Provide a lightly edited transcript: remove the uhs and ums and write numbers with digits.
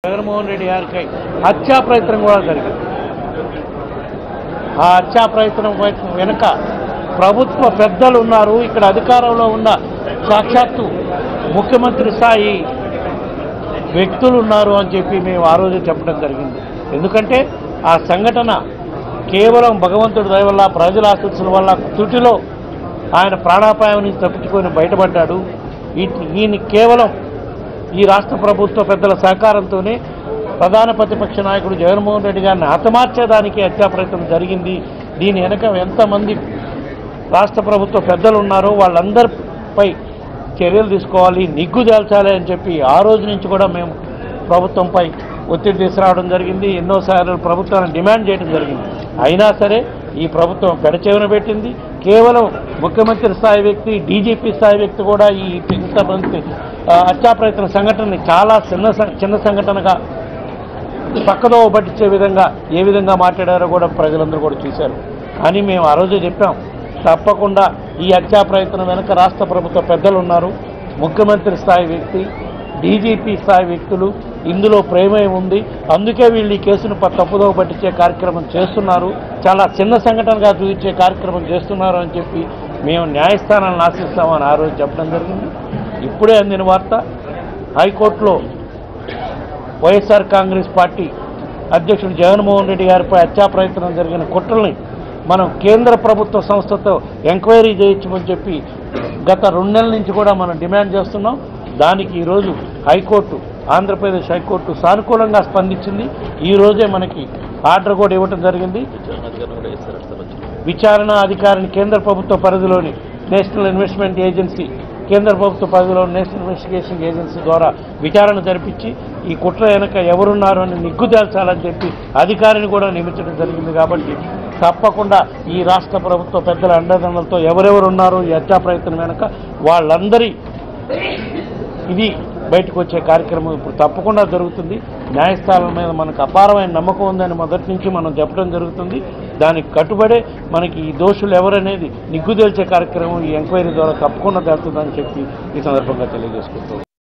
జగన్మోహన్ రెడ్డి గారికి హత్యా ప్రయత్నం కూడా జరిగింది. ఆ హత్యా ప్రయత్నం వెనుక ప్రభుత్వ పెద్దలు ఉన్నారు. ఇక్కడ అధికారంలో ఉన్న సాక్షాత్తు ముఖ్యమంత్రి స్థాయి వ్యక్తులు ఉన్నారు అని చెప్పి మేము ఆ రోజు చెప్పడం జరిగింది. ఎందుకంటే ఆ సంఘటన కేవలం భగవంతుడి దయ వల్ల, ప్రజల ఆశీస్సుల వల్ల తుటిలో ఆయన ప్రాణాపాయం నుంచి తప్పించుకొని బయటపడ్డాడు. ఈయన కేవలం ఈ రాష్ట్ర ప్రభుత్వ పెద్దల సహకారంతోనే ప్రధాన ప్రతిపక్ష నాయకుడు జగన్మోహన్ రెడ్డి గారిని హతమార్చేదానికి హత్యా ప్రయత్నం జరిగింది. దీని వెనక ఎంతమంది రాష్ట్ర ప్రభుత్వ పెద్దలు ఉన్నారో వాళ్ళందరిపై చర్యలు తీసుకోవాలి, నిగ్గు తేల్చాలి అని చెప్పి ఆ రోజు నుంచి కూడా మేము ప్రభుత్వంపై ఒత్తిడి తీసుకురావడం జరిగింది. ఎన్నోసార్లు ప్రభుత్వాన్ని డిమాండ్ చేయడం జరిగింది. అయినా సరే ఈ ప్రభుత్వం పెడచెవిన పెట్టింది. కేవలం ముఖ్యమంత్రి స్థాయి వ్యక్తి, డీజీపీ స్థాయి వ్యక్తి కూడా ఈ ఇంతమంది హత్యా ప్రయత్న సంఘటనని చాలా చిన్న సంఘటనగా పక్కదో పట్టించే విధంగా ఏ విధంగా మాట్లాడారో కూడా ప్రజలందరూ కూడా చూశారు. కానీ మేము ఆ రోజే చెప్పాం, తప్పకుండా ఈ హత్యా ప్రయత్నం వెనుక రాష్ట్ర ప్రభుత్వ పెద్దలు ఉన్నారు. ముఖ్యమంత్రి స్థాయి వ్యక్తి, డీజీపీ స్థాయి వ్యక్తులు ఇందులో ప్రేమే ఉంది. అందుకే వీళ్ళు ఈ కేసును తప్పుదో పట్టించే కార్యక్రమం చేస్తున్నారు, చాలా చిన్న సంఘటనగా చూపించే కార్యక్రమం చేస్తున్నారు అని చెప్పి మేము న్యాయస్థానాలను ఆశిస్తామని ఆ రోజు చెప్పడం జరిగింది. ఇప్పుడే అందిన వార్త, హైకోర్టులో వైఎస్ఆర్ కాంగ్రెస్ పార్టీ అధ్యక్షుడు జగన్మోహన్ రెడ్డి గారిపై హత్యా ప్రయత్నం జరిగిన కుట్రల్ని మనం కేంద్ర ప్రభుత్వ సంస్థతో ఎంక్వైరీ చేయొచ్చమని చెప్పి గత 2 నెలల నుంచి కూడా మనం డిమాండ్ చేస్తున్నాం. దానికి ఈరోజు హైకోర్టు, ఆంధ్రప్రదేశ్ హైకోర్టు సానుకూలంగా స్పందించింది. ఈరోజే మనకి ఆర్డర్ కూడా ఇవ్వడం జరిగింది. విచారణ అధికారిని కేంద్ర ప్రభుత్వ పరిధిలోని నేషనల్ ఇన్వెస్ట్మెంట్ ఏజెన్సీ, కేంద్ర ప్రభుత్వ పరిధిలో నేషనల్ ఇన్వెస్టిగేషన్ ఏజెన్సీ ద్వారా విచారణ జరిపించి ఈ కుట్ర వెనక ఎవరున్నారు అని నిగ్గు తేల్చాలని చెప్పి అధికారిని కూడా నియమించడం జరిగింది. కాబట్టి తప్పకుండా ఈ రాష్ట్ర ప్రభుత్వ పెద్దల అండదండలతో ఎవరెవరు ఉన్నారో ఈ హత్యా ప్రయత్నం వెనక వాళ్ళందరి ఇది బయటకు వచ్చే కార్యక్రమం ఇప్పుడు తప్పకుండా జరుగుతుంది. న్యాయస్థానం మీద మనకు అపారమైన నమ్మకం ఉందని మొదటి నుంచి మనం చెప్పడం జరుగుతుంది. దానికి కట్టుబడే మనకి ఈ దోషులు ఎవరనేది నిగ్గు తేల్చే కార్యక్రమం ఈ ఎంక్వైరీ ద్వారా తప్పకుండా జరుగుతుందని చెప్పి ఈ సందర్భంగా తెలియజేసుకుంటాం.